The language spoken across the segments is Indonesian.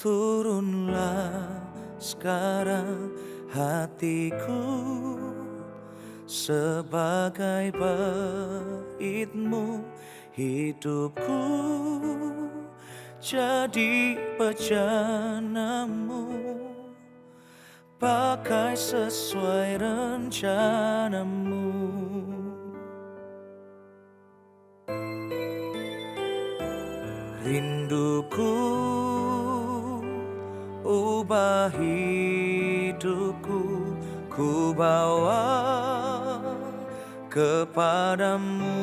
Turunlah sekarang hatiku sebagai baitmu, hidupku jadi bejanamu, pakai sesuai rencanamu. Rinduku ubah hidupku, ku bawa kepadamu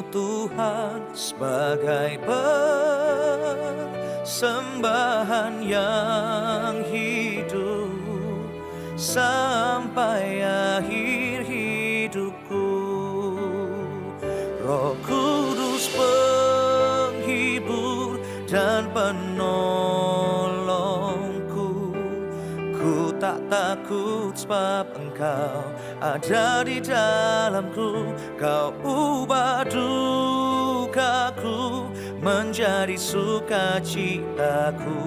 Tuhan, sebagai persembahan yang hidup sampai akhir hidupku. Roh Kudus penghibur dan penolongku, ku tak takut sebab Engkau ada di dalamku. Kau ubah dukaku menjadi sukacitaku.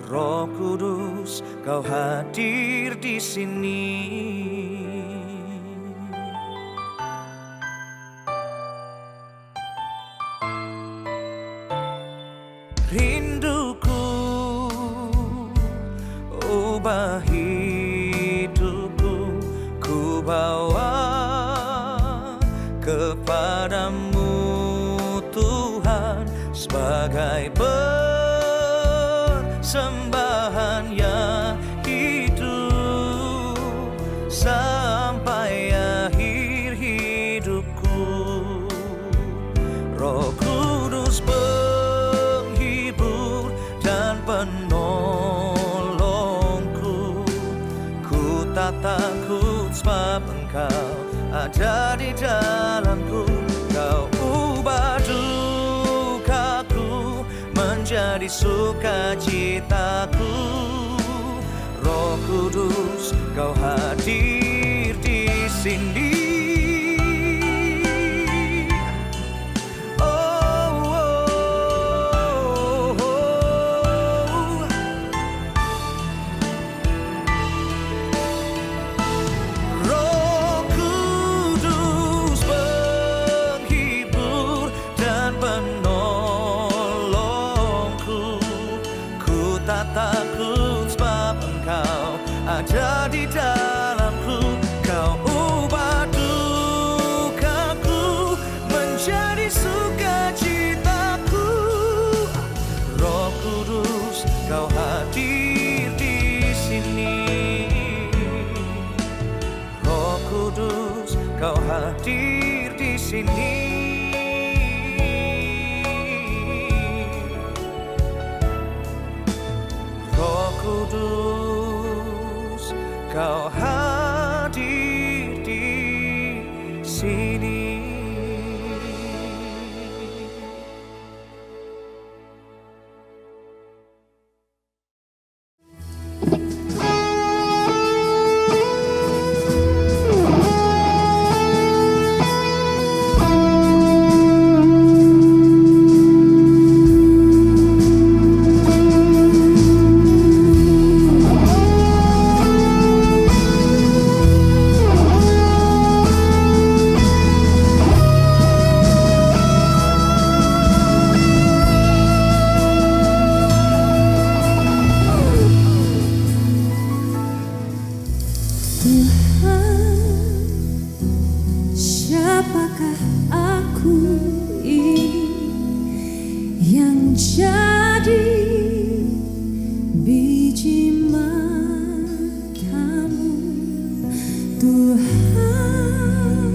Roh Kudus, Kau hadir di sini. Rinduku ubah hidupku, ku bawa kepadamu Tuhan, sebagai persembahan yang hidup sampai akhir hidupku. Roh Kudus penghibur dan penolongku, ku tak takut sebab Engkau ada di dalamku. Kau ubah dukaku menjadi sukacitaku. Roh Kudus, Kau hadir di sini. Takut sebab Engkau ada di dalamku. Kau ubah dukaku menjadi sukacitaku. Roh Kudus, Kau hadir di sini. Roh Kudus, Kau hadir di sini. Kudus, Kau hadir di sini. Siapakah aku ini yang jadi biji matamu, Tuhan?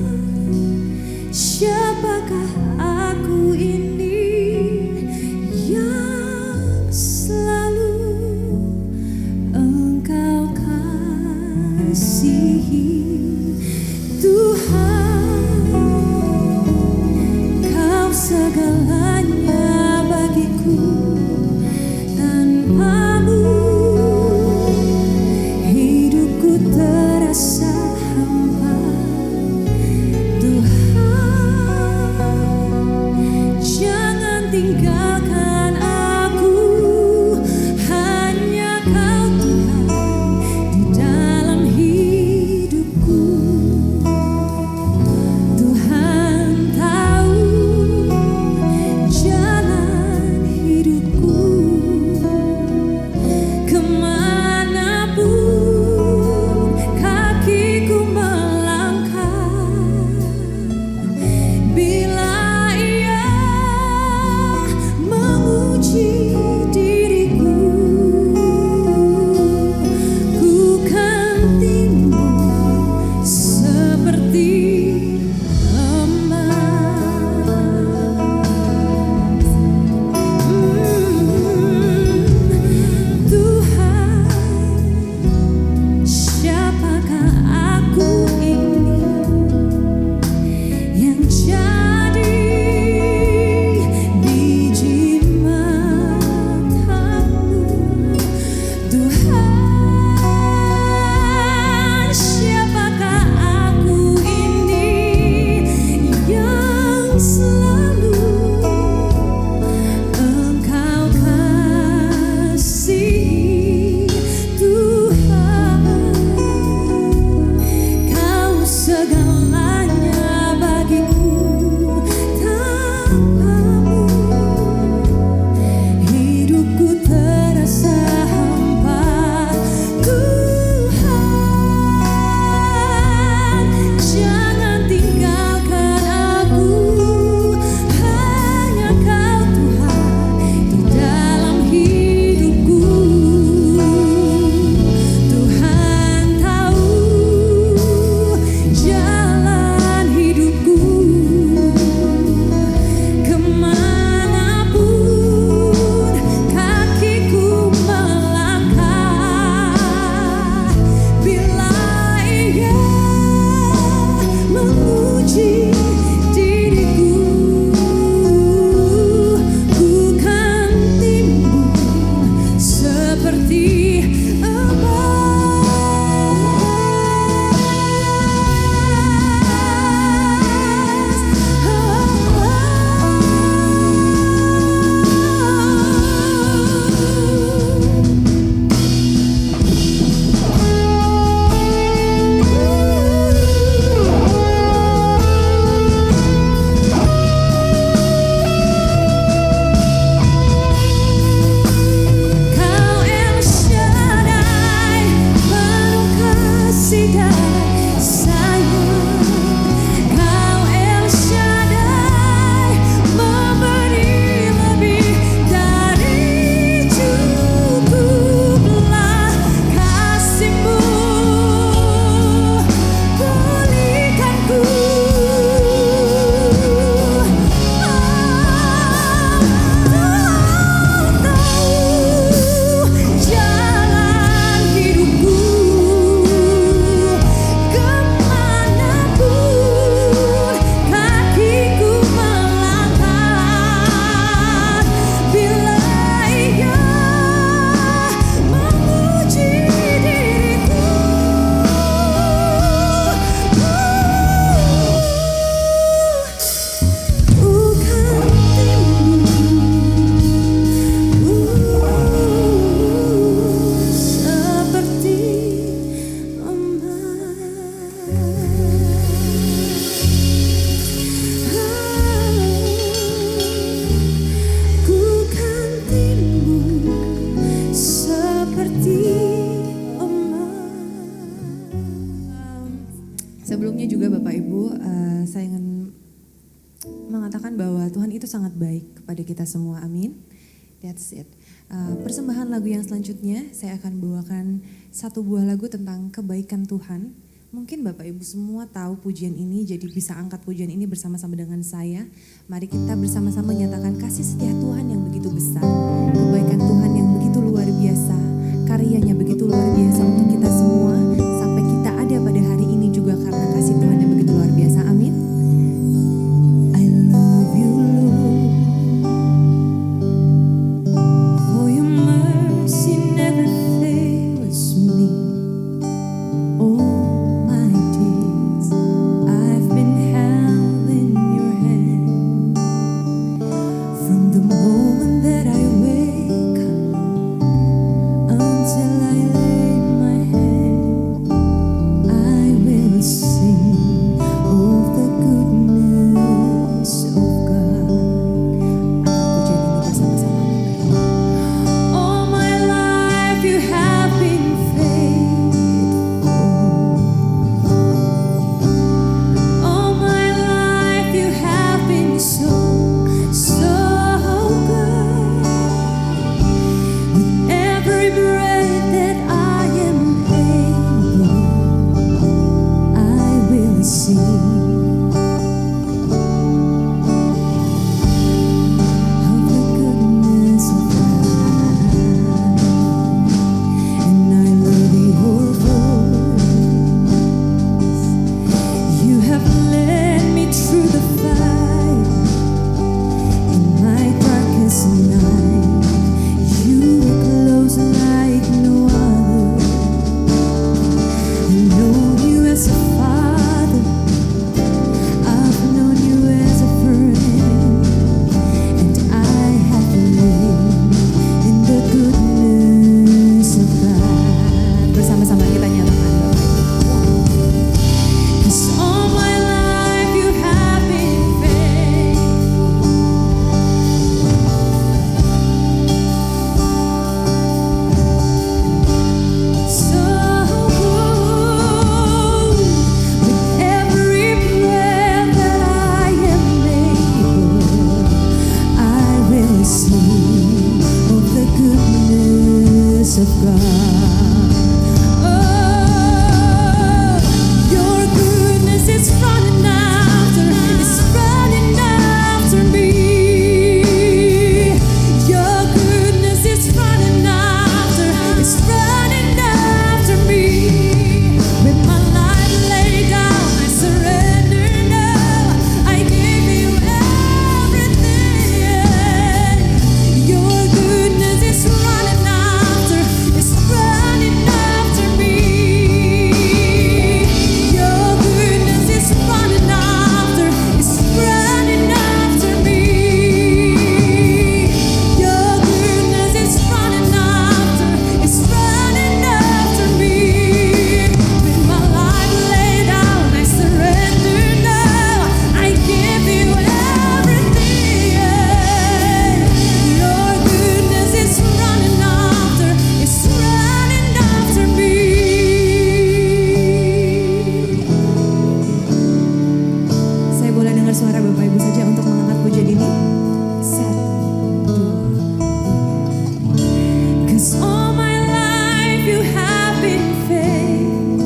Siapakah aku ini yang selalu Engkau kasihi, Tuhan? Segalanya bagiku. diriku, ku kan timbun seperti emas. Tuhan, siapakah aku ini yang jadi biji matamu? Tuhan, siapakah aku ini yang selalu Engkau kasihi? Tuhan, Kau segalanya bagiku, tanpamu hidupku terasa hampa. Tuhan, jangan tinggalkan aku, hanya Kau Tuhan di dalam hidupku. Tuhan tahu jalan hidupku, kemanapun kakiku melangkah. Bila Ia menguji diriku, ku kan timbun seperti Kau El Shaddai, penuh kasih dan sayang. Kau El Shaddai, memberi lebih dari cukuplah kasih-Mu, pulihkanku. Jalan hidupku, kemanapun kakiku melangkah. Bila Ia menguji diriku, bukan seperti ku kan timbun seperti emas. Sebelumnya juga Bapak Ibu, saya ingin mengatakan bahwa Tuhan itu sangat baik kepada kita semua, amin. That's it. Persembahan lagu yang selanjutnya saya akan bawakan satu buah lagu tentang kebaikan Tuhan. Mungkin Bapak Ibu semua tahu pujian ini, jadi bisa angkat pujian ini bersama-sama dengan saya. Mari kita bersama-sama menyatakan kasih setia Tuhan yang begitu besar, kebaikan Tuhan yang begitu luar biasa, karyanya begitu luar biasa untuk kita semua, sampai kita ada pada hari ini juga karena kasih Tuhan yang begitu luar biasa, amin. I love you, Lord, for your mercy never fails me. All my days I've been held in your hand. From the moment that I wake breath that I am able, I will sing of the goodness of God, and I love your voice. You have led me through the fire in my darkest night. You were close like no other. I've known you as a father, I've known you as a friend, and I have lived in the goodness of God. Bersama-sama kita nyatakan Bapak Ibu. 'Cause all my life you have been faithful. So good. With every breath that I am able, I will sing of the goodness of God. Oh, your goodness is running after me. Your goodness is running after me. With my life laid down, I surrender now. I give you everything. Your goodness is running after me. Your goodness is running after me. Your goodness is running after me. With my life laid down, I surrender now. I give you everything. Your goodness is running after me. Saya boleh dengar suara Bapak Ibu saja untuk mengangkat pujian ini? 1, 2, 3. 'Cause all my life you have been faithful,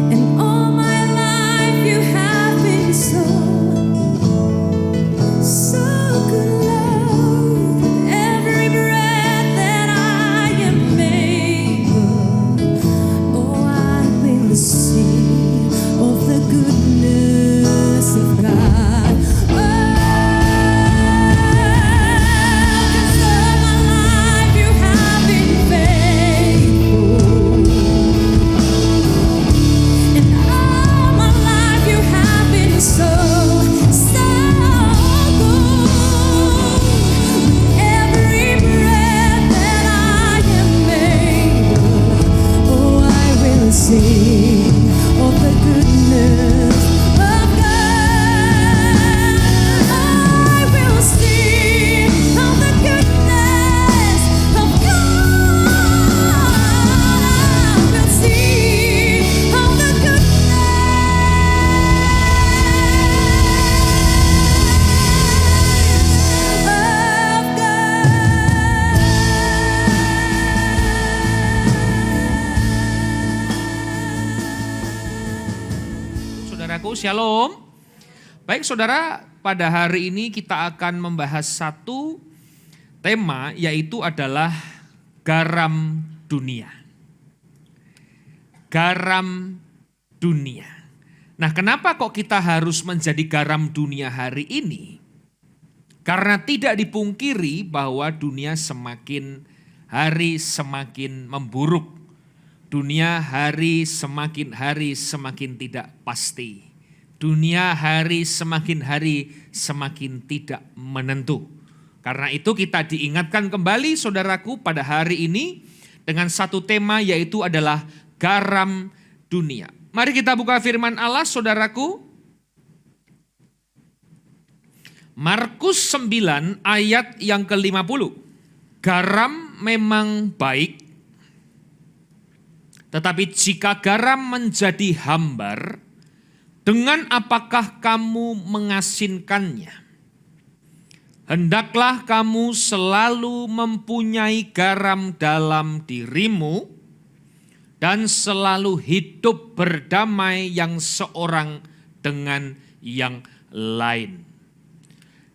and all my life you have been so good, Lord. With every breath that I am able, oh, I will sing of the goodness of God. Oh, 'cause all my life you have been faithful, and all my life you have been so good. With every breath that I am able, oh, I will sing of the goodness of God. I will sing of the goodness of God. I will sing of the Saudaraku, shalom. Baik saudara, pada hari ini kita akan membahas satu tema, yaitu adalah garam dunia. Garam dunia. Nah, kenapa kok kita harus menjadi garam dunia hari ini? Karena tidak dipungkiri bahwa dunia semakin hari semakin memburuk. Dunia semakin hari semakin tidak pasti. Dunia semakin hari semakin tidak menentu. Karena itu kita diingatkan kembali saudaraku pada hari ini dengan satu tema, yaitu adalah garam dunia. Mari kita buka firman Allah saudaraku. Markus 9 ayat yang ke-50. Garam memang baik, tetapi jika garam menjadi hambar, dengan apakah kamu mengasinkannya? Hendaklah kamu selalu mempunyai garam dalam dirimu dan selalu hidup berdamai yang seorang dengan yang lain.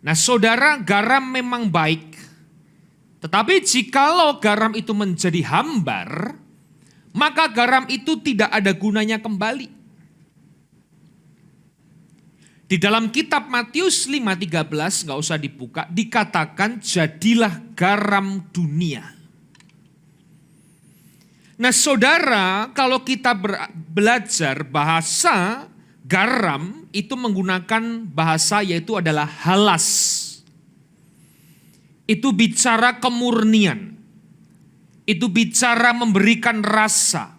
Nah saudara, garam memang baik. Tetapi jikalau garam itu menjadi hambar, maka garam itu tidak ada gunanya kembali. Di dalam kitab Matius 5:13, nggak usah dibuka, dikatakan jadilah garam dunia. Nah saudara, kalau kita belajar bahasa garam itu menggunakan bahasa yaitu adalah halas. Itu bicara kemurnian. Itu bicara memberikan rasa.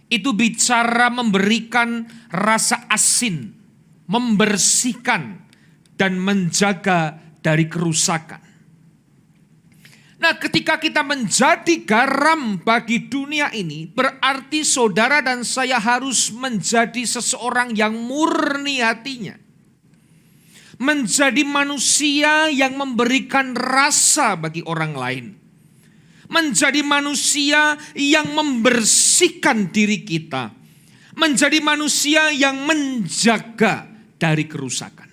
Itu bicara memberikan rasa asin, membersihkan dan menjaga dari kerusakan. Nah, ketika kita menjadi garam bagi dunia ini, berarti saudara dan saya harus menjadi seseorang yang murni hatinya. Menjadi manusia yang memberikan rasa bagi orang lain. Menjadi manusia yang membersihkan diri kita. Menjadi manusia yang menjaga dari kerusakan.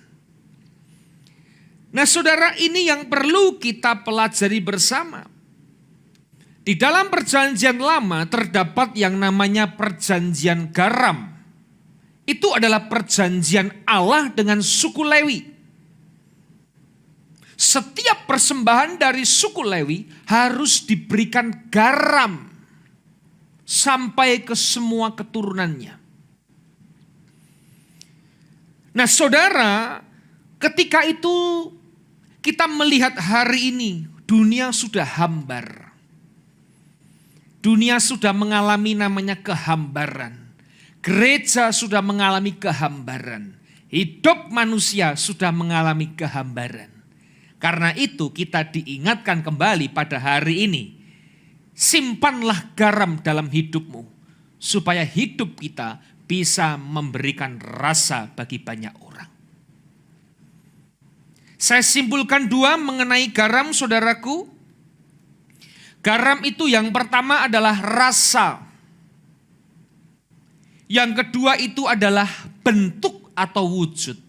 Nah saudara, ini yang perlu kita pelajari bersama. Di dalam perjanjian lama terdapat yang namanya perjanjian garam. Itu adalah perjanjian Allah dengan suku Lewi. Setiap persembahan dari suku Lewi harus diberikan garam sampai ke semua keturunannya. Nah saudara, ketika itu kita melihat hari ini dunia sudah hambar. Dunia sudah mengalami namanya kehambaran. Gereja sudah mengalami kehambaran. Hidup manusia sudah mengalami kehambaran. Karena itu kita diingatkan kembali pada hari ini. Simpanlah garam dalam hidupmu. Supaya hidup kita bisa memberikan rasa bagi banyak orang. Saya simpulkan dua mengenai garam saudaraku. Garam itu yang pertama adalah rasa. Yang kedua itu adalah bentuk atau wujud.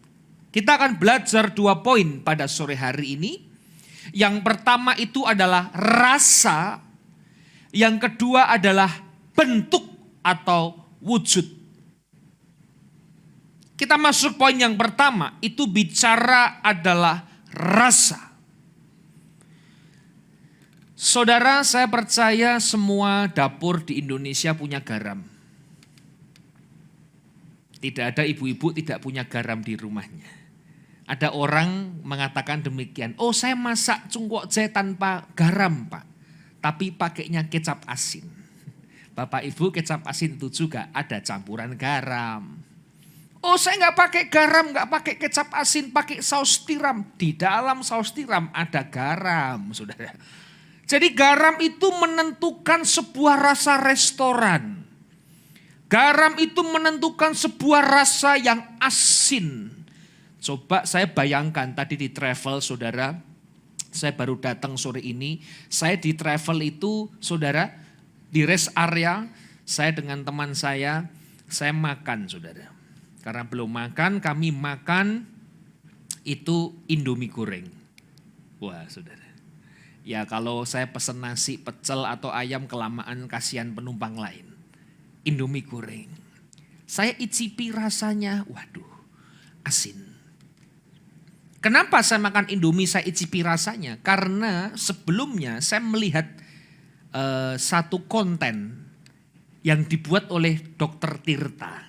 Kita akan belajar 2 poin pada sore hari ini. Yang pertama itu adalah rasa. Yang kedua adalah bentuk atau wujud. Kita masuk poin yang pertama, itu bicara adalah rasa. Saudara, saya percaya semua dapur di Indonesia punya garam. Tidak ada ibu-ibu tidak punya garam di rumahnya. Ada orang mengatakan demikian, oh saya masak cungkok jahe tanpa garam Pak, tapi pakainya kecap asin. Bapak Ibu, kecap asin itu juga ada campuran garam. Oh saya nggak pakai garam, nggak pakai kecap asin, pakai saus tiram. Di dalam saus tiram ada garam, saudara. Jadi garam itu menentukan sebuah rasa restoran. Garam itu menentukan sebuah rasa yang asin. Coba saya bayangkan tadi di travel saudara, saya baru datang sore ini, saya di travel itu saudara, di rest area, saya dengan teman saya makan saudara. Karena belum makan, kami makan itu Indomie goreng. Wah saudara. Ya kalau saya pesen nasi, pecel atau ayam kelamaan kasihan penumpang lain. Indomie goreng. Saya icipi rasanya, waduh asin. Kenapa saya makan Indomie saya icipi rasanya? Karena sebelumnya saya melihat satu konten yang dibuat oleh Dr. Tirta.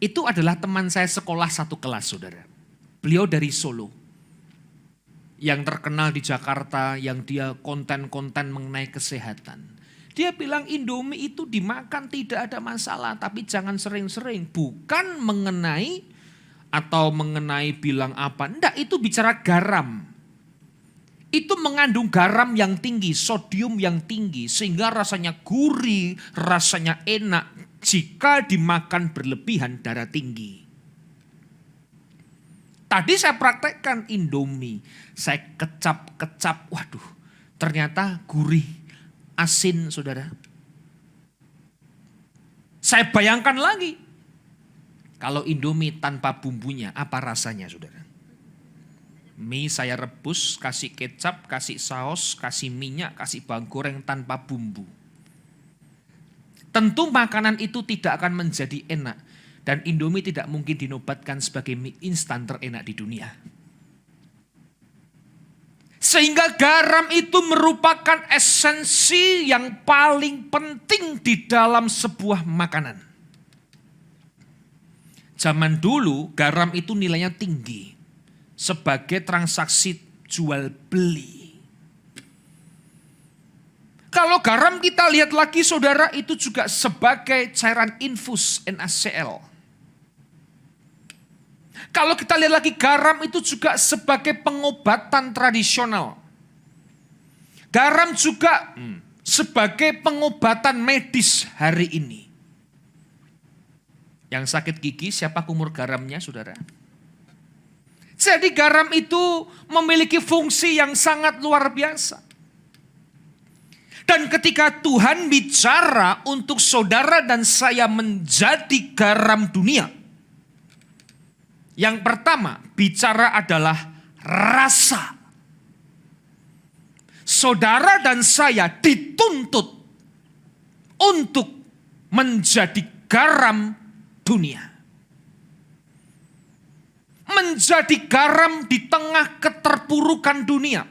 Itu adalah teman saya sekolah satu kelas saudara. Beliau dari Solo. Yang terkenal di Jakarta, yang dia konten-konten mengenai kesehatan. Dia bilang Indomie itu dimakan tidak ada masalah, tapi jangan sering-sering. Bukan mengenai atau mengenai bilang apa. Enggak, itu bicara garam. Itu mengandung garam yang tinggi, sodium yang tinggi. Sehingga rasanya gurih, rasanya enak. Jika dimakan berlebihan darah tinggi. Tadi saya praktekkan Indomie, saya kecap-kecap, waduh ternyata gurih, asin saudara. Saya bayangkan lagi, kalau Indomie tanpa bumbunya apa rasanya saudara. Mie saya rebus, kasih kecap, kasih saus, kasih minyak, kasih bawang goreng tanpa bumbu. Tentu makanan itu tidak akan menjadi enak. Dan Indomie tidak mungkin dinobatkan sebagai mie instan terenak di dunia. Sehingga garam itu merupakan esensi yang paling penting di dalam sebuah makanan. Zaman dulu garam itu nilainya tinggi sebagai transaksi jual beli. Kalau garam kita lihat lagi saudara itu juga sebagai cairan infus NaCl. Kalau kita lihat lagi garam itu juga sebagai pengobatan tradisional. Garam juga sebagai pengobatan medis hari ini. Yang sakit gigi siapa kumur garamnya saudara? Jadi garam itu memiliki fungsi yang sangat luar biasa. Dan ketika Tuhan bicara untuk saudara dan saya menjadi garam dunia. Yang pertama bicara adalah rasa. Saudara dan saya dituntut untuk menjadi garam dunia. Menjadi garam di tengah keterpurukan dunia.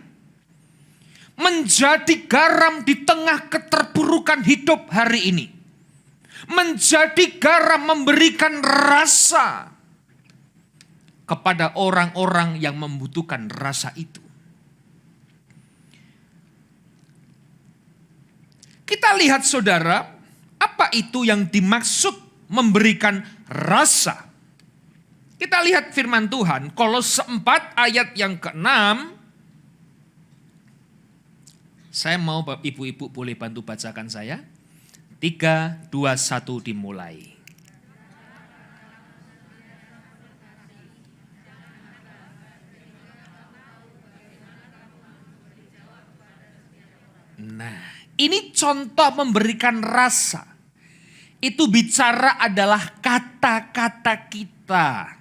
Menjadi garam di tengah keterpurukan hidup hari ini. Menjadi garam memberikan rasa kepada orang-orang yang membutuhkan rasa itu. Kita lihat saudara, apa itu yang dimaksud memberikan rasa? Kita lihat firman Tuhan, Kolose 4 ayat yang ke-6. Saya mau ibu-ibu boleh bantu bacakan saya. 3, 2, 1 dimulai. Nah, ini contoh memberikan rasa. Itu bicara adalah kata-kata kita.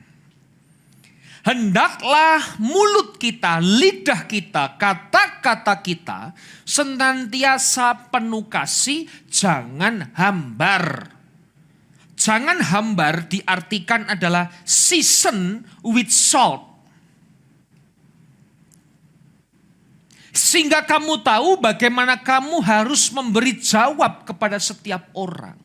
Hendaklah mulut kita, lidah kita, kata-kata kita senantiasa penuh kasih, jangan hambar. Jangan hambar diartikan adalah season with salt. Sehingga kamu tahu bagaimana kamu harus memberi jawab kepada setiap orang.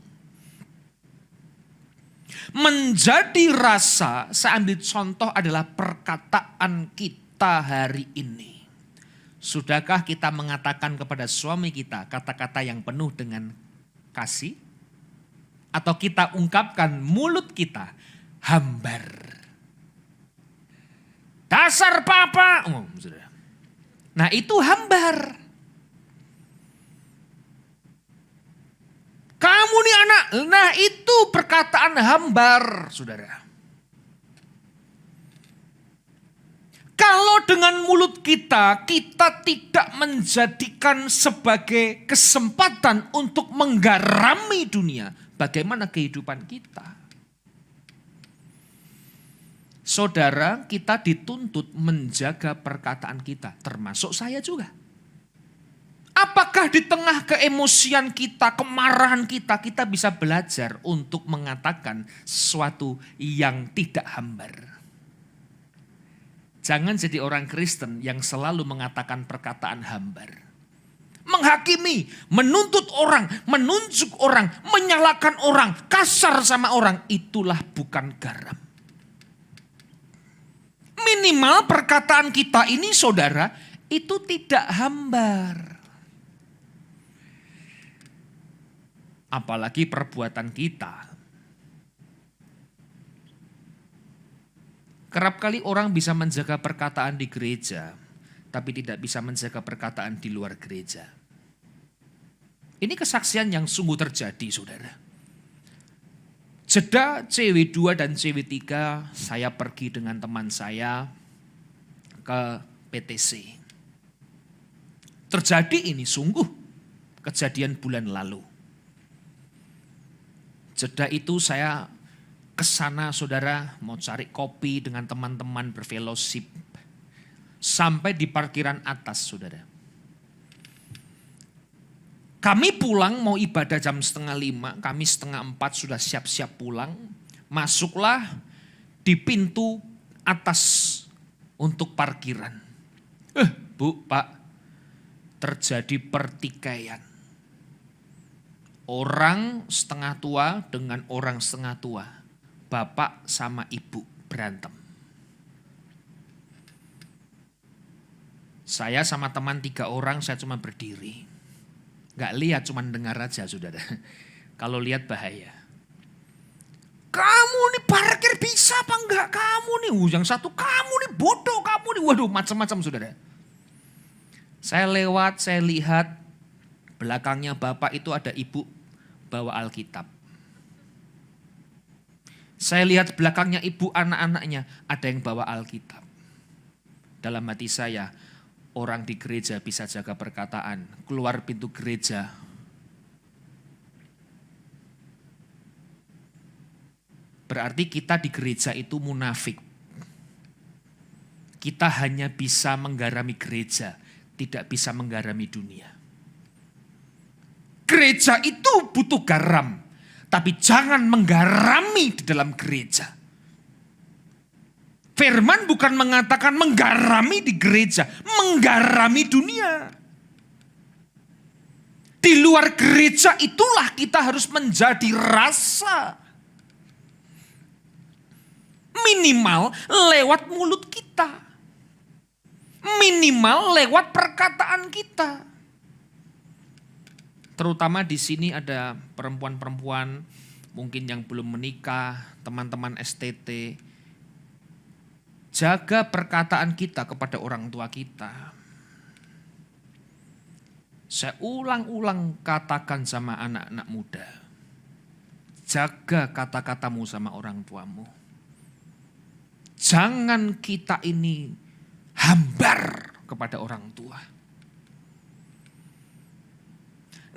Menjadi rasa, saya ambil contoh adalah perkataan kita hari ini. Sudahkah kita mengatakan kepada suami kita kata-kata yang penuh dengan kasih? Atau kita ungkapkan mulut kita hambar? Dasar papa! Sudah. Nah itu hambar. Kamu nih anak, nah itu perkataan hambar, saudara. Kalau dengan mulut kita tidak menjadikan sebagai kesempatan untuk menggarami dunia, bagaimana kehidupan kita? Saudara, kita dituntut menjaga perkataan kita, termasuk saya juga. Apakah di tengah keemosian kita, kemarahan kita, kita bisa belajar untuk mengatakan sesuatu yang tidak hambar? Jangan jadi orang Kristen yang selalu mengatakan perkataan hambar. Menghakimi, menuntut orang, menunjuk orang, menyalahkan orang, kasar sama orang, itulah bukan garam. Minimal perkataan kita ini saudara, itu tidak hambar. Apalagi perbuatan kita. Kerap kali orang bisa menjaga perkataan di gereja, tapi tidak bisa menjaga perkataan di luar gereja. Ini kesaksian yang sungguh terjadi saudara. Jeda CW2 dan CW3 saya pergi dengan teman saya ke PTC. Terjadi ini sungguh kejadian bulan lalu. Jeda itu saya ke sana saudara mau cari kopi dengan teman-teman berfellowship. Sampai di parkiran atas saudara. Kami pulang mau ibadah jam 4:30, kami 3:30 sudah siap-siap pulang. Masuklah di pintu atas untuk parkiran. Bu, Pak, terjadi pertikaian. Orang setengah tua dengan orang setengah tua. Bapak sama ibu berantem. Saya sama teman 3 orang, saya cuma berdiri. Gak lihat, cuma dengar aja saudara. Kalau lihat bahaya. Kamu nih parkir bisa apa enggak? Kamu nih, yang satu kamu nih bodoh, kamu nih. Waduh, macam-macam saudara. Saya lewat, saya lihat belakangnya bapak itu ada ibu bawa Alkitab. Saya lihat belakangnya ibu anak-anaknya ada yang bawa Alkitab. Dalam hati saya, orang di gereja bisa jaga perkataan, keluar pintu gereja. Berarti kita di gereja itu munafik. Kita hanya bisa menggarami gereja, tidak bisa menggarami dunia. Gereja itu butuh garam, tapi jangan menggarami di dalam gereja. Firman bukan mengatakan menggarami di gereja, menggarami dunia. Di luar gereja itulah kita harus menjadi rasa. Minimal lewat mulut kita. Minimal lewat perkataan kita. Terutama di sini ada perempuan-perempuan mungkin yang belum menikah, teman-teman STT. Jaga perkataan kita kepada orang tua kita. Saya ulang-ulang katakan sama anak-anak muda. Jaga kata-katamu sama orang tuamu. Jangan kita ini hambar kepada orang tua.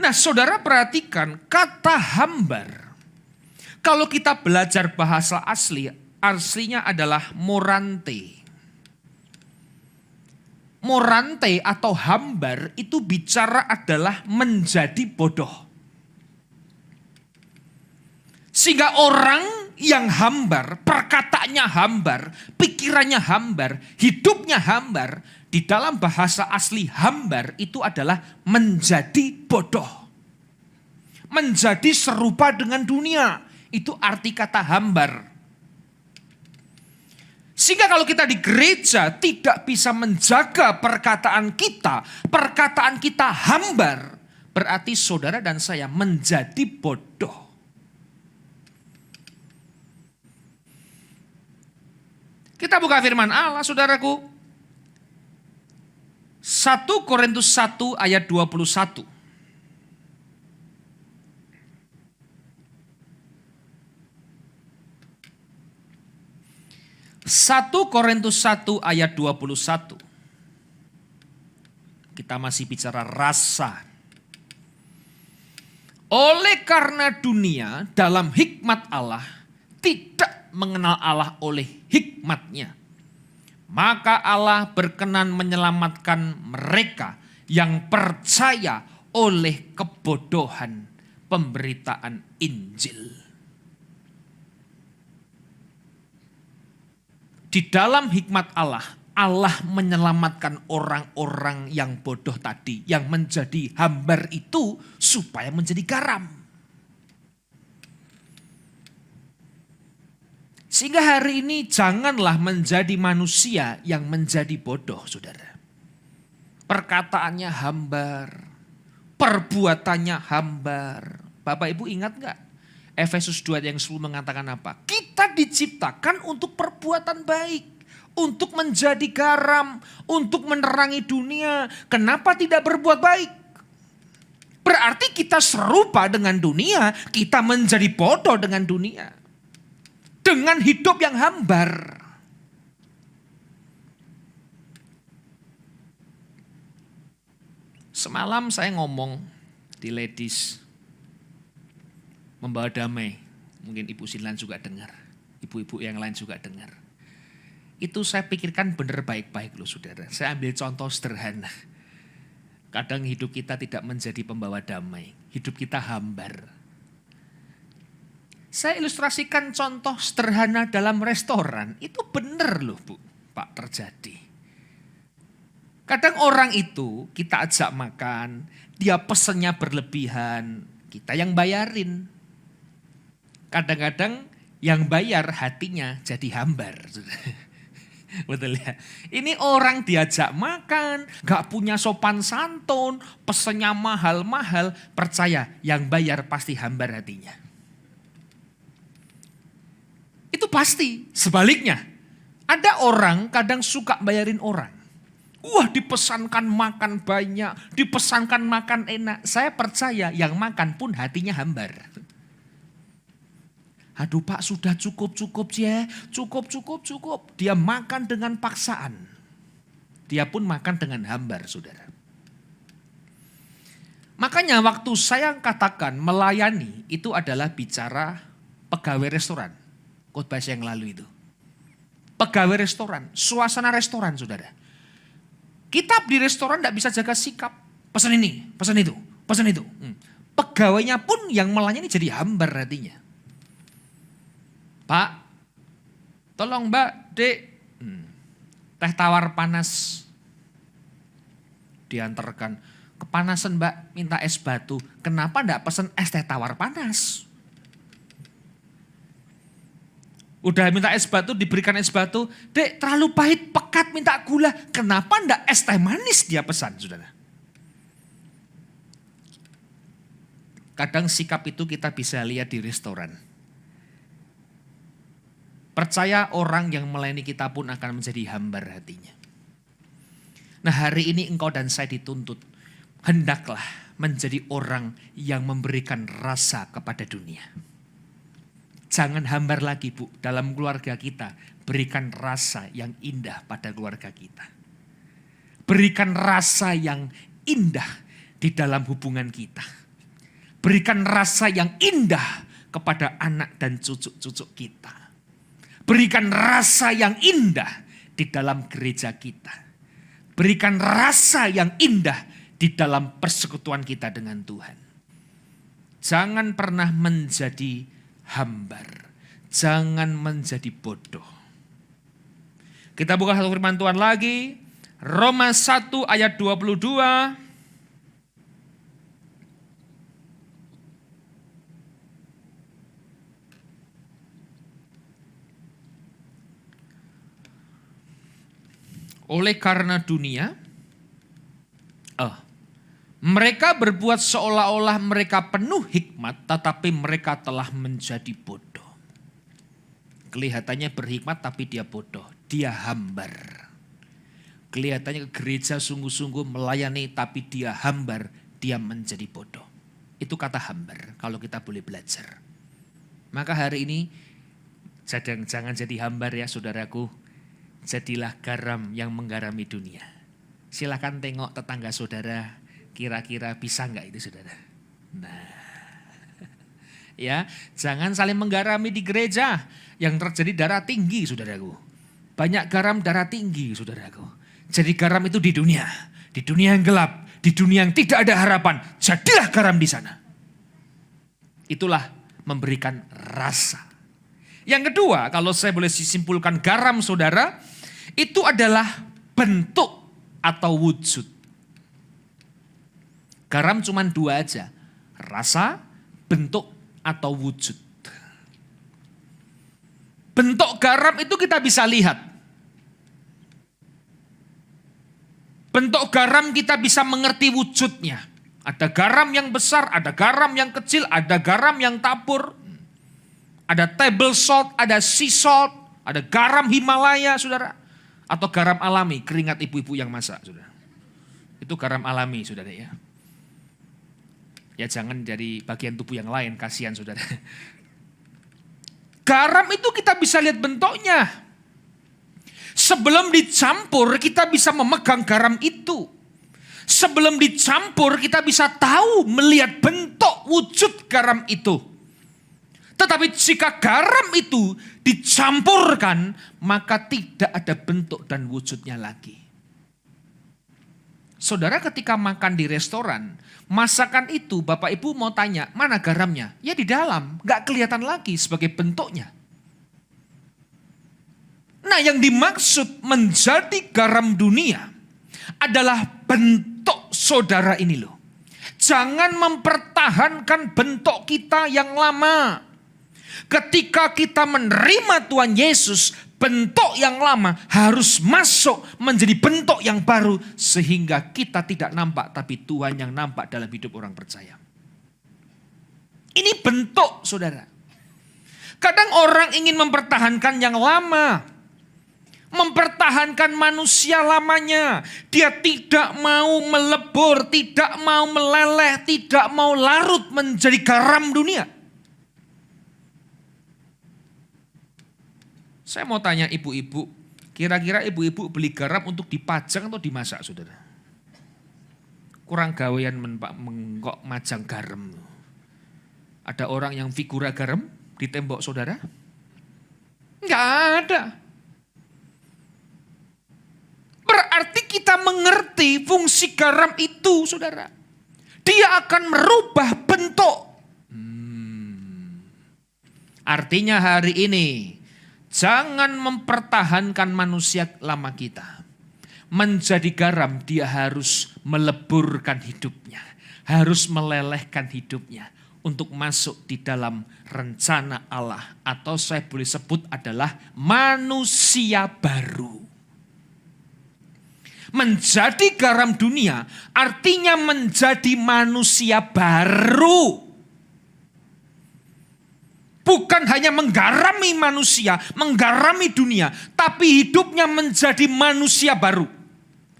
Nah, saudara perhatikan kata hambar. Kalau kita belajar bahasa aslinya adalah morante. Morante atau hambar itu bicara adalah menjadi bodoh. Sehingga orang yang hambar, perkataannya hambar, pikirannya hambar, hidupnya hambar, di dalam bahasa asli hambar itu adalah menjadi bodoh. Menjadi serupa dengan dunia, itu arti kata hambar. Sehingga kalau kita di gereja tidak bisa menjaga perkataan kita hambar, berarti saudara dan saya menjadi bodoh. Kita buka firman Allah, saudaraku. 1 Korintus 1 ayat 21. 1 Korintus 1 ayat 21. Kita masih bicara rasa. Oleh karena dunia dalam hikmat Allah tidak mengenal Allah oleh hikmatnya, maka Allah berkenan menyelamatkan mereka yang percaya oleh kebodohan pemberitaan Injil. Di dalam hikmat Allah, Allah menyelamatkan orang-orang yang bodoh tadi, yang menjadi hambar itu supaya menjadi garam. Sehingga hari ini janganlah menjadi manusia yang menjadi bodoh, saudara. Perkataannya hambar, perbuatannya hambar. Bapak Ibu ingat gak? Efesus 2 yang 10 mengatakan apa? Kita diciptakan untuk perbuatan baik. Untuk menjadi garam, untuk menerangi dunia. Kenapa tidak berbuat baik? Berarti kita serupa dengan dunia, kita menjadi bodoh dengan dunia. dengan hidup yang hambar. Semalam saya ngomong di Ladies membawa damai. Mungkin Ibu Silan juga dengar. Ibu-ibu yang lain juga dengar. Itu saya pikirkan benar baik-baik loh saudara. Saya ambil contoh sederhana. Kadang hidup kita tidak menjadi pembawa damai. Hidup kita hambar. Saya ilustrasikan contoh sederhana dalam restoran. Itu benar loh Bu, Pak, terjadi. Kadang orang itu kita ajak makan, dia pesennya berlebihan, kita yang bayarin. Kadang-kadang yang bayar hatinya jadi hambar. Betul ya. Ini orang diajak makan, gak punya sopan santun, pesennya mahal-mahal, percaya yang bayar pasti hambar hatinya. Itu pasti. Sebaliknya, ada orang kadang suka bayarin orang. Wah, dipesankan makan banyak, dipesankan makan enak. Saya percaya yang makan pun hatinya hambar. Aduh Pak, sudah cukup ya, cukup. Dia makan dengan paksaan. Dia pun makan dengan hambar, saudara. Makanya waktu saya katakan melayani itu adalah bicara pegawai restoran. Khotbah yang lalu itu. Pegawai restoran, suasana restoran saudara. Kita di restoran tidak bisa jaga sikap. Pesan ini, pesan itu, pesan itu. Pegawainya pun yang melayani jadi hambar hatinya. Pak, tolong Mbak, Dek, teh tawar panas diantarkan. Kepanasan Mbak, minta es batu. Kenapa enggak pesen es teh tawar panas? Udah minta es batu, diberikan es batu. Dek, terlalu pahit, pekat, minta gula. Kenapa enggak es teh manis dia pesan, saudara? Kadang sikap itu kita bisa lihat di restoran. Percaya orang yang melayani kita pun akan menjadi hambar hatinya. Nah, hari ini engkau dan saya dituntut. Hendaklah menjadi orang yang memberikan rasa kepada dunia. Jangan hambar lagi Bu, dalam keluarga kita. Berikan rasa yang indah pada keluarga kita. Berikan rasa yang indah di dalam hubungan kita. Berikan rasa yang indah kepada anak dan cucu-cucu kita. Berikan rasa yang indah di dalam gereja kita. Berikan rasa yang indah di dalam persekutuan kita dengan Tuhan. Jangan pernah menjadi hambar. Jangan menjadi bodoh. Kita buka satu firman Tuhan lagi. Roma 1 ayat 22. Oleh karena dunia, mereka berbuat seolah-olah mereka penuh hikmat, tetapi mereka telah menjadi bodoh. Kelihatannya berhikmat tapi dia bodoh, dia hambar. Kelihatannya ke gereja sungguh-sungguh melayani tapi dia hambar, dia menjadi bodoh. Itu kata hambar kalau kita boleh belajar. Maka hari ini jangan jadi hambar ya saudaraku. Jadilah garam yang menggarami dunia. Silakan tengok tetangga saudara, kira-kira bisa enggak itu saudara? Nah, ya jangan saling menggarami di gereja yang terjadi darah tinggi saudaraku. Banyak garam darah tinggi saudaraku. Jadi garam itu di dunia yang gelap, di dunia yang tidak ada harapan. Jadilah garam di sana. Itulah memberikan rasa. Yang kedua, kalau saya boleh simpulkan garam saudara, itu adalah bentuk atau wujud. Garam cuma dua aja. Rasa, bentuk, atau wujud. Bentuk garam itu kita bisa lihat. Bentuk garam kita bisa mengerti wujudnya. Ada garam yang besar, ada garam yang kecil, ada garam yang tabur. Ada table salt, ada sea salt, ada garam Himalaya saudara. Atau garam alami, keringat ibu-ibu yang masak, saudara. Itu garam alami, saudara ya. Ya jangan dari bagian tubuh yang lain, kasihan saudara. Garam itu kita bisa lihat bentuknya. Sebelum dicampur kita bisa memegang garam itu. Sebelum dicampur kita bisa tahu melihat bentuk wujud garam itu. Tetapi jika garam itu dicampurkan, maka tidak ada bentuk dan wujudnya lagi. Saudara ketika makan di restoran, masakan itu Bapak Ibu mau tanya, mana garamnya? Ya di dalam, gak kelihatan lagi sebagai bentuknya. Nah yang dimaksud menjadi garam dunia adalah bentuk saudara ini loh. Jangan mempertahankan bentuk kita yang lama. Ketika kita menerima Tuhan Yesus, bentuk yang lama harus masuk menjadi bentuk yang baru. Sehingga kita tidak nampak, tapi Tuhan yang nampak dalam hidup orang percaya. Ini bentuk saudara. Kadang orang ingin mempertahankan yang lama. Mempertahankan manusia lamanya. Dia tidak mau melebur, tidak mau meleleh, tidak mau larut menjadi garam dunia. Saya mau tanya ibu-ibu, kira-kira ibu-ibu beli garam untuk dipajang atau dimasak saudara? Kurang gawean mengkok majang garam. Ada orang yang figura garam di tembok saudara? Enggak ada. Berarti kita mengerti fungsi garam itu saudara. Dia akan merubah bentuk. Artinya hari ini jangan mempertahankan manusia lama kita. Menjadi garam dia harus meleburkan hidupnya. Harus melelehkan hidupnya. Untuk masuk di dalam rencana Allah. Atau saya boleh sebut adalah manusia baru. Menjadi garam dunia artinya menjadi manusia baru. Bukan hanya menggarami manusia, menggarami dunia. Tapi hidupnya menjadi manusia baru.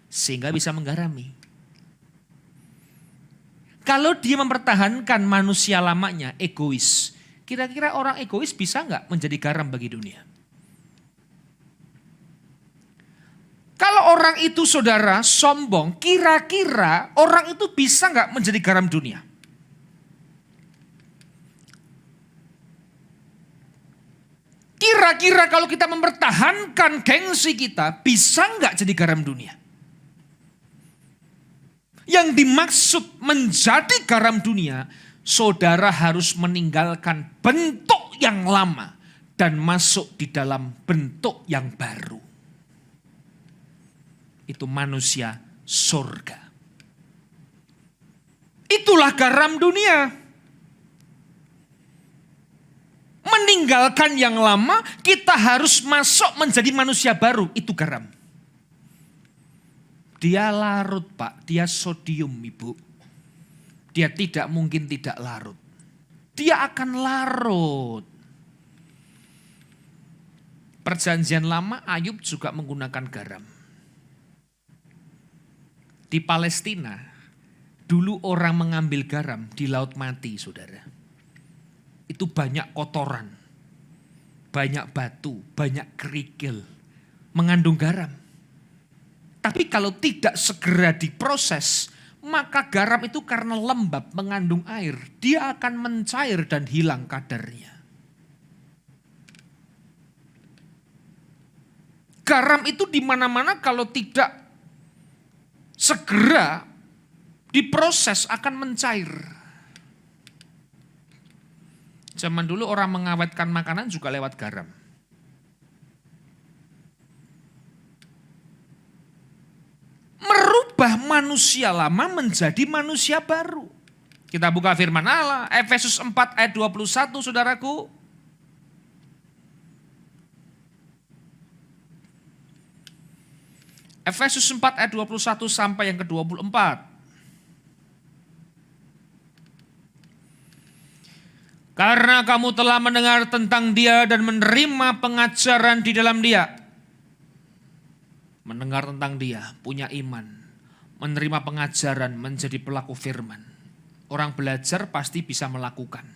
Sehingga bisa menggarami. Kalau dia mempertahankan manusia lamanya, egois. Kira-kira orang egois bisa nggak menjadi garam bagi dunia? Kalau orang itu saudara sombong, kira-kira orang itu bisa nggak menjadi garam dunia? Kira-kira kalau kita mempertahankan gengsi kita, bisa nggak jadi garam dunia? Yang dimaksud menjadi garam dunia, saudara harus meninggalkan bentuk yang lama dan masuk di dalam bentuk yang baru. Itu manusia surga. Itulah garam dunia. Meninggalkan yang lama, kita harus masuk menjadi manusia baru. Itu garam. Dia larut Pak, dia sodium Ibu. Dia tidak mungkin tidak larut. Dia akan larut. Perjanjian lama Ayub juga menggunakan garam. Di Palestina, dulu orang mengambil garam di Laut Mati, saudara. Itu banyak kotoran, banyak batu, banyak kerikil, mengandung garam. Tapi kalau tidak segera diproses, maka garam itu karena lembab mengandung air, dia akan mencair dan hilang kadarnya. Garam itu di mana-mana kalau tidak segera diproses akan mencair. Zaman dulu orang mengawetkan makanan juga lewat garam. Merubah manusia lama menjadi manusia baru. Kita buka firman Allah, Efesus 4 ayat 21 saudaraku. Efesus 4 ayat 21 sampai yang ke-24. Karena kamu telah mendengar tentang Dia dan menerima pengajaran di dalam Dia. Mendengar tentang Dia, punya iman, menerima pengajaran, menjadi pelaku firman. Orang belajar pasti bisa melakukan.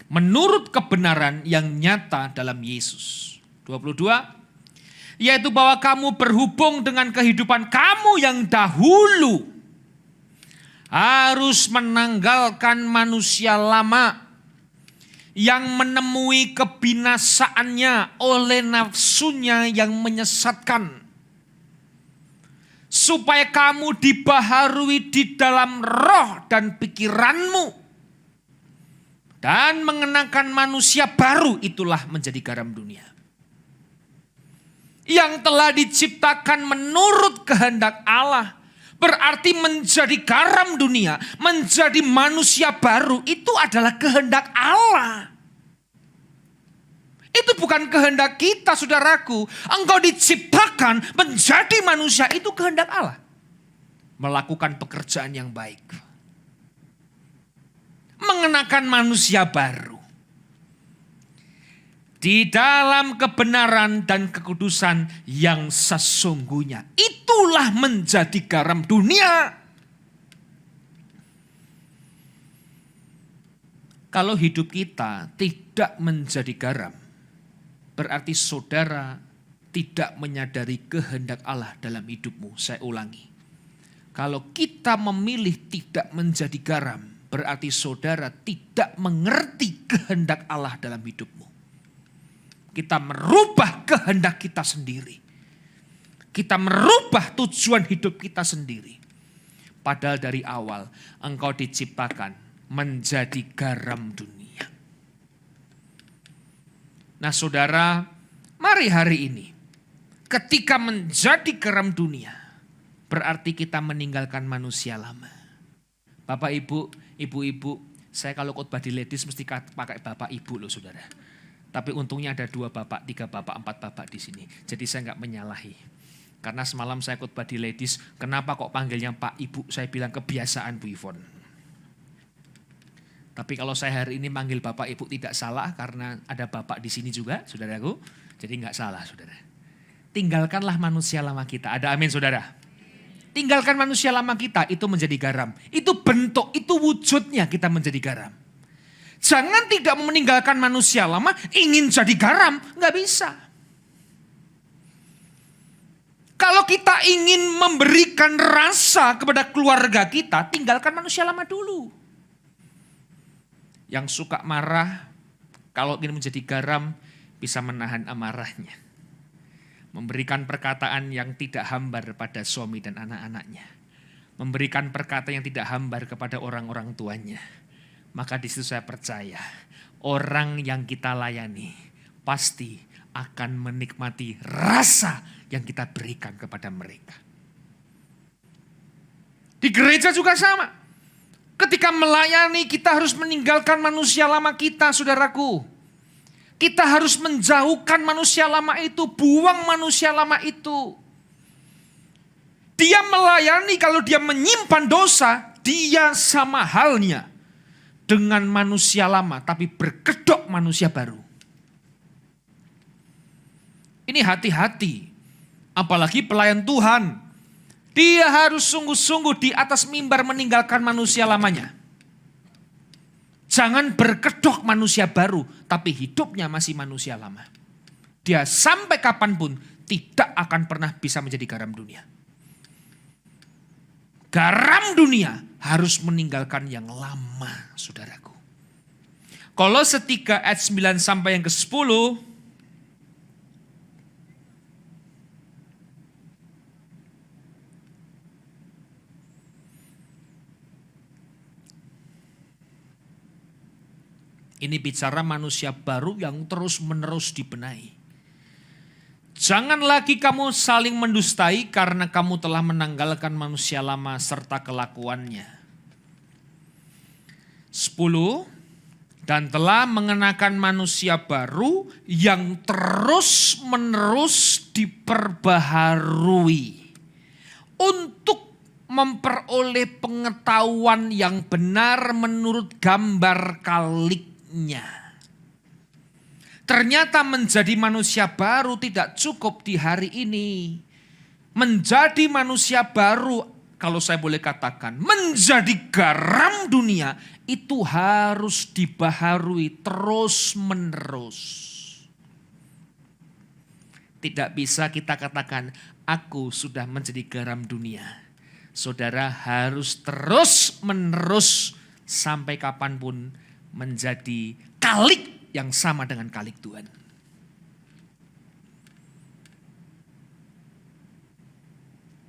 menurut kebenaran yang nyata dalam Yesus. 22, yaitu bahwa kamu berhubung dengan kehidupan kamu yang dahulu harus menanggalkan manusia lama yang menemui kebinasaannya oleh nafsunya yang menyesatkan, supaya kamu dibaharui di dalam roh dan pikiranmu dan mengenakan manusia baru. Itulah menjadi garam dunia yang telah diciptakan menurut kehendak Allah. Berarti menjadi garam dunia, menjadi manusia baru, itu adalah kehendak Allah. Itu bukan kehendak kita, saudaraku. Engkau diciptakan menjadi manusia, itu kehendak Allah. Melakukan pekerjaan yang baik. Mengenakan manusia baru. Di dalam kebenaran dan kekudusan yang sesungguhnya. Itulah menjadi garam dunia. Kalau hidup kita tidak menjadi garam, berarti saudara tidak menyadari kehendak Allah dalam hidupmu. Saya ulangi. Kalau kita memilih tidak menjadi garam, berarti saudara tidak mengerti kehendak Allah dalam hidupmu. Kita merubah kehendak kita sendiri. Kita merubah tujuan hidup kita sendiri. Padahal dari awal engkau diciptakan menjadi garam dunia. Nah saudara, mari hari ini ketika menjadi garam dunia, berarti kita meninggalkan manusia lama. Bapak ibu, ibu-ibu, saya kalau khotbah di ladies mesti pakai bapak ibu loh saudara. Tapi untungnya ada 2 bapak, 3 bapak, 4 bapak di sini. Jadi saya nggak menyalahi. Karena semalam saya khotbah di ladies, kenapa kok panggilnya Pak Ibu? Saya bilang kebiasaan Bu Ivon. Tapi kalau saya hari ini manggil Bapak Ibu tidak salah karena ada bapak di sini juga, saudaraku. Jadi nggak salah, saudara. Tinggalkanlah manusia lama kita. Ada amin, saudara. Tinggalkan manusia lama kita, itu menjadi garam. Itu bentuk, itu wujudnya kita menjadi garam. Jangan tidak meninggalkan manusia lama, ingin jadi garam, nggak bisa. Kalau kita ingin memberikan rasa kepada keluarga kita, tinggalkan manusia lama dulu. Yang suka marah, kalau ingin menjadi garam, bisa menahan amarahnya. Memberikan perkataan yang tidak hambar pada suami dan anak-anaknya. Memberikan perkataan yang tidak hambar kepada orang-orang tuanya. Maka di situ saya percaya orang yang kita layani pasti akan menikmati rasa yang kita berikan kepada mereka. Di gereja juga sama. Ketika melayani kita harus meninggalkan manusia lama kita, saudaraku. Kita harus menjauhkan manusia lama itu, buang manusia lama itu. Dia melayani kalau dia menyimpan dosa, dia sama halnya dengan manusia lama, tapi berkedok manusia baru. Ini hati-hati, apalagi pelayan Tuhan. Dia harus sungguh-sungguh di atas mimbar meninggalkan manusia lamanya. Jangan berkedok manusia baru, tapi hidupnya masih manusia lama. Dia sampai kapanpun tidak akan pernah bisa menjadi garam dunia. Garam dunia harus meninggalkan yang lama, saudaraku. Kolose 3 ayat 9 sampai yang ke-10. Ini bicara manusia baru yang terus-menerus dibenahi. Jangan lagi kamu saling mendustai karena kamu telah menanggalkan manusia lama serta kelakuannya. 10. Dan telah mengenakan manusia baru yang terus-menerus diperbaharui. Untuk memperoleh pengetahuan yang benar menurut gambar kaliknya. Ternyata menjadi manusia baru tidak cukup di hari ini. Menjadi manusia baru kalau saya boleh katakan, menjadi garam dunia itu harus dibaharui terus-menerus. Tidak bisa kita katakan, aku sudah menjadi garam dunia. Saudara harus terus-menerus sampai kapanpun menjadi kalik yang sama dengan kalik Tuhan.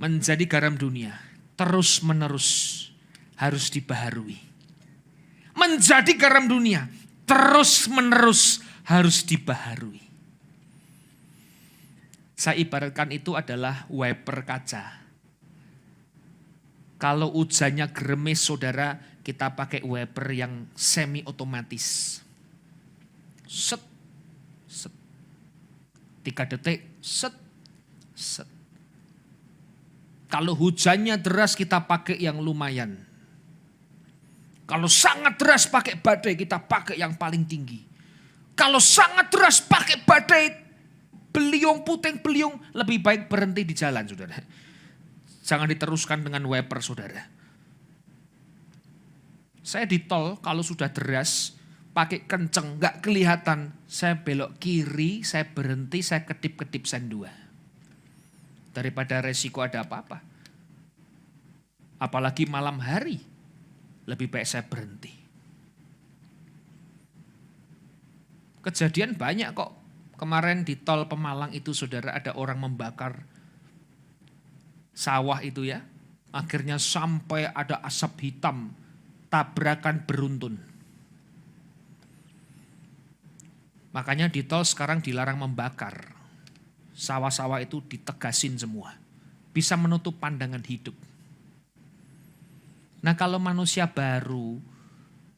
Menjadi garam dunia terus-menerus harus dibaharui. Menjadi garam dunia terus-menerus harus dibaharui. Saya ibaratkan itu adalah wiper kaca. Kalau hujannya gerimis, saudara, kita pakai wiper yang semi otomatis. Set, set. 3 detik, set, set. Kalau hujannya deras kita pakai yang lumayan. Kalau sangat deras pakai badai, kita pakai yang paling tinggi. Kalau sangat deras pakai badai, beliung, puting beliung, lebih baik berhenti di jalan, saudara. Jangan diteruskan dengan wiper, saudara. Saya di tol, kalau sudah deras, pakai kenceng, gak kelihatan. Saya belok kiri, saya berhenti, saya kedip-kedip sen 2. Daripada resiko ada apa-apa. Apalagi malam hari, lebih baik saya berhenti. Kejadian banyak kok. Kemarin di tol Pemalang itu, saudara, ada orang membakar sawah itu ya. Akhirnya sampai ada asap hitam, tabrakan beruntun. Makanya di tol sekarang dilarang membakar. Sawah-sawah itu ditegasin semua. Bisa menutup pandangan hidup. Nah, kalau manusia baru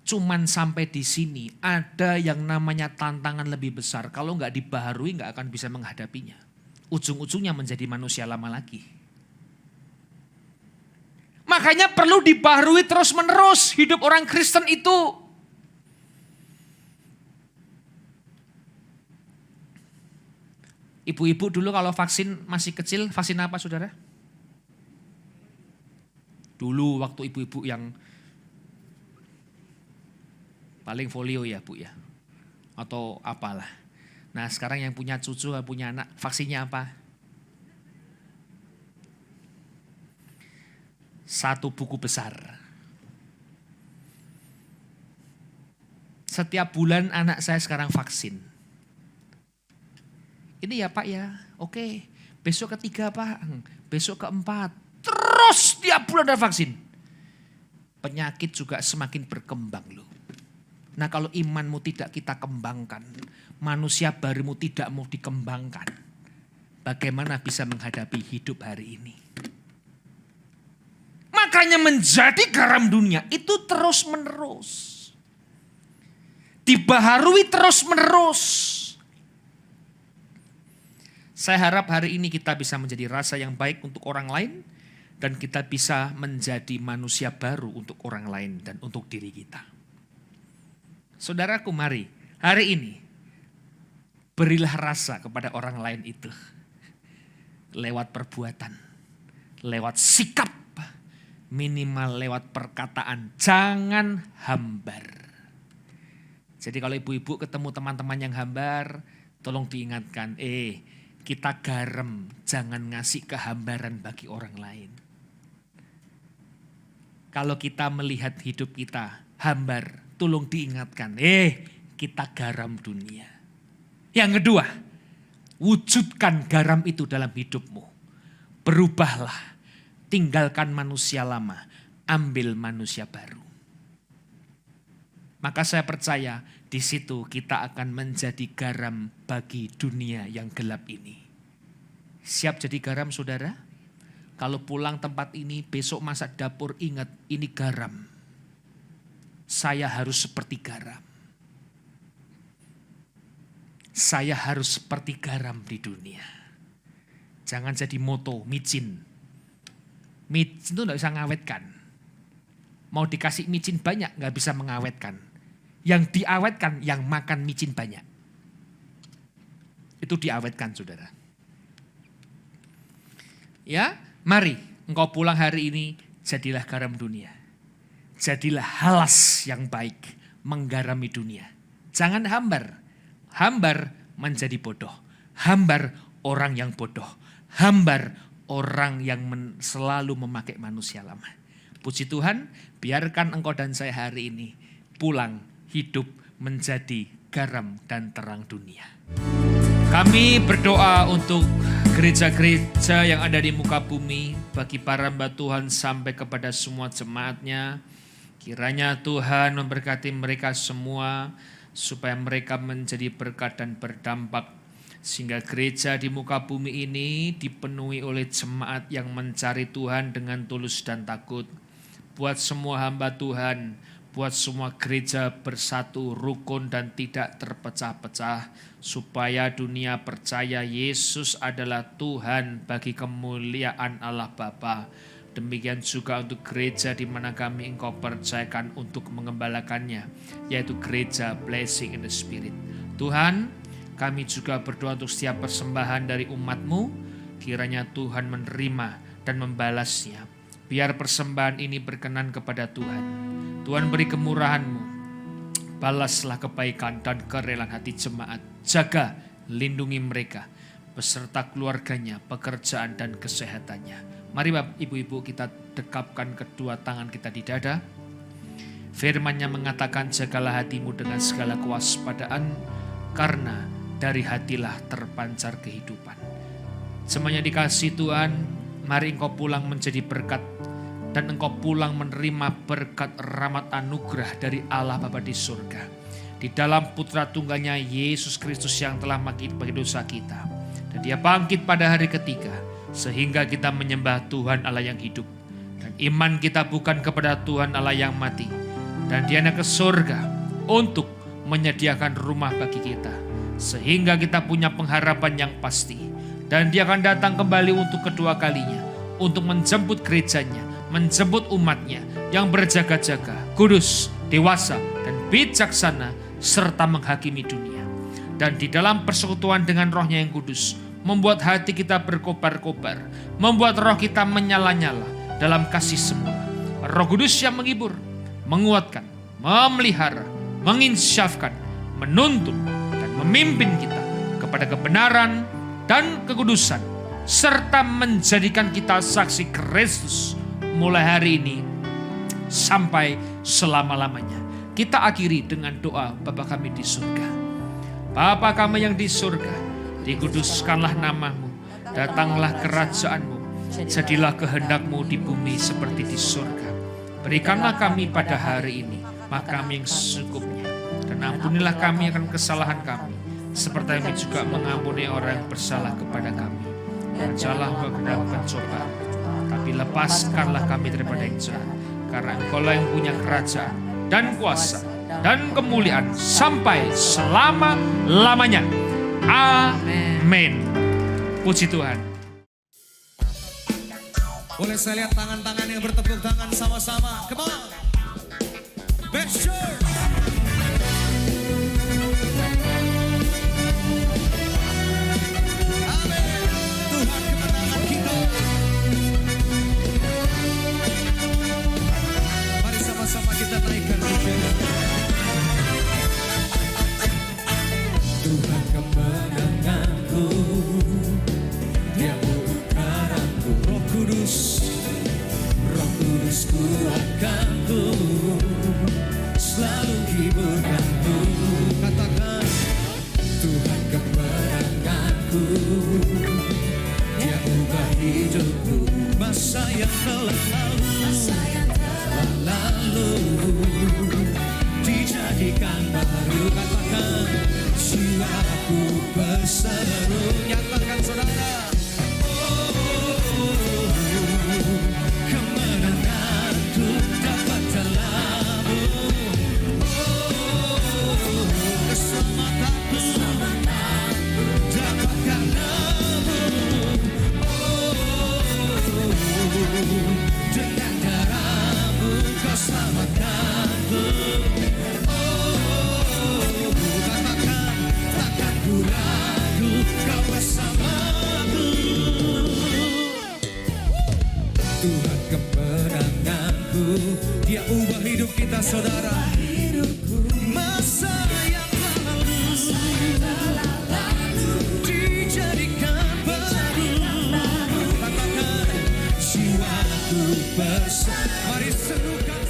cuman sampai di sini, ada yang namanya tantangan lebih besar. Kalau nggak dibaharui nggak akan bisa menghadapinya. Ujung-ujungnya menjadi manusia lama lagi. Makanya perlu dibaharui terus-menerus hidup orang Kristen itu. Ibu-ibu dulu kalau vaksin masih kecil, vaksin apa, saudara? Dulu waktu ibu-ibu yang paling folio ya, Bu ya. Atau apalah. Nah, sekarang yang punya cucu, punya anak, vaksinnya apa? 1 buku besar. Setiap bulan anak saya sekarang vaksin. Ini ya Pak ya, oke. Besok ketiga Pak, besok keempat. Terus tiap bulan ada vaksin. Penyakit juga semakin berkembang loh. Nah, kalau imanmu tidak kita kembangkan, manusia barumu tidak mau dikembangkan, bagaimana bisa menghadapi hidup hari ini? Makanya menjadi garam dunia itu terus menerus. Dibaharui terus menerus. Saya harap hari ini kita bisa menjadi rasa yang baik untuk orang lain. Dan kita bisa menjadi manusia baru untuk orang lain dan untuk diri kita. Saudaraku, mari hari ini berilah rasa kepada orang lain itu. Lewat perbuatan, lewat sikap, minimal lewat perkataan. Jangan hambar. Jadi kalau ibu-ibu ketemu teman-teman yang hambar, tolong diingatkan, kita garam, jangan ngasih kehambaran bagi orang lain. Kalau kita melihat hidup kita hambar, tolong diingatkan, kita garam dunia. Yang kedua, wujudkan garam itu dalam hidupmu. Berubahlah, tinggalkan manusia lama, ambil manusia baru. Maka saya percaya di situ kita akan menjadi garam bagi dunia yang gelap ini. Siap jadi garam, saudara? Kalau pulang tempat ini, besok masak dapur, ingat ini garam. Saya harus seperti garam. Saya harus seperti garam di dunia. Jangan jadi moto, micin. Micin itu gak bisa ngawetkan. Mau dikasih micin banyak, gak bisa mengawetkan. Yang diawetkan, yang makan micin banyak. Itu diawetkan, saudara. Ya, mari engkau pulang hari ini, jadilah garam dunia. Jadilah halas yang baik, menggarami dunia. Jangan hambar. Hambar menjadi bodoh. Hambar orang yang bodoh. Hambar orang yang selalu memakai manusia lama. Puji Tuhan, biarkan engkau dan saya hari ini pulang hidup menjadi garam dan terang dunia. Kami berdoa untuk gereja-gereja yang ada di muka bumi, bagi para hamba Tuhan sampai kepada semua jemaatnya. Kiranya Tuhan memberkati mereka semua, supaya mereka menjadi berkat dan berdampak, sehingga gereja di muka bumi ini dipenuhi oleh jemaat yang mencari Tuhan dengan tulus dan takut. Buat semua hamba Tuhan, buat semua gereja bersatu, rukun dan tidak terpecah-pecah, supaya dunia percaya Yesus adalah Tuhan bagi kemuliaan Allah Bapa. Demikian juga untuk gereja di mana kami engkau percayakan untuk mengembalakannya, yaitu gereja Blessing in the Spirit. Tuhan, kami juga berdoa untuk setiap persembahan dari umat-Mu, kiranya Tuhan menerima dan membalasnya. Biar persembahan ini berkenan kepada Tuhan. Tuhan beri kemurahan-Mu, balaslah kebaikan dan kerelaan hati jemaat. Jaga, lindungi mereka, beserta keluarganya, pekerjaan dan kesehatannya. Mari Bapak Ibu-Ibu kita dekapkan kedua tangan kita di dada. Firman-Nya mengatakan, jagalah hatimu dengan segala kewaspadaan, karena dari hatilah terpancar kehidupan. Semuanya dikasih Tuhan, mari engkau pulang menjadi berkat, dan engkau pulang menerima berkat rahmat anugerah dari Allah Bapa di surga. Di dalam putra tunggalnya Yesus Kristus yang telah mati bagi dosa kita. Dan dia bangkit pada hari ketiga, sehingga kita menyembah Tuhan Allah yang hidup. Dan iman kita bukan kepada Tuhan Allah yang mati. Dan dia naik ke surga untuk menyediakan rumah bagi kita, sehingga kita punya pengharapan yang pasti. Dan dia akan datang kembali untuk kedua kalinya, untuk menjemput gerejanya, menjemput umatnya yang berjaga-jaga, kudus, dewasa, dan bijaksana, serta menghakimi dunia. Dan di dalam persekutuan dengan Roh-Nya yang kudus, membuat hati kita berkobar-kobar, membuat roh kita menyala-nyala dalam kasih semula. Roh Kudus yang menghibur, menguatkan, memelihara, menginsyafkan, menuntun, dan memimpin kita kepada kebenaran dan kekudusan, serta menjadikan kita saksi Kristus mulai hari ini sampai selama-lamanya. Kita akhiri dengan doa Bapa kami di surga. Bapa kami yang di surga, dikuduskanlah nama-Mu, datanglah kerajaan-Mu, jadilah kehendak-Mu di bumi seperti di surga. Berikanlah kami pada hari ini makan kami yang secukupnya, dan ampunilah kami akan kesalahan kami, seperti kami juga mengampuni orang yang bersalah kepada kami. Dan janganlah engkau ke dalam pencobaan, tapi lepaskanlah kami daripada yang jahat, karena Engkau-lah yang punya kerajaan dan kuasa dan kemuliaan sampai selama-lamanya. Amin. Puji Tuhan. Boleh saya lihat tangan-tangan yang bertepuk tangan sama-sama. Come on. Best church. Amin. Tuhan kemenangan kita. Mari sama-sama kita naikkan pujian. Tuhan kemenanganku, Dia kebenaranku. Roh Kudus kuatkanku, selalu hiburkanku. Katakan, Tuhan kemenanganku, Dia ubah hidupku. Masa yang telah lalu dijadikan baru. Katakan, jiwaku berseru. Nyatakan saudara, kemenanganku dapat dalam-Mu. Keselamatanku dapat karena-Mu. Dengan darah-Mu Kau selamatkanku. Katakan, takkan ku ragu, Kau Tuhan kemenanganku, Dia ubah hidup kita saudara. Masa yang lalu dijadikan baru. Katakan jiwaku bersama. Mari serukan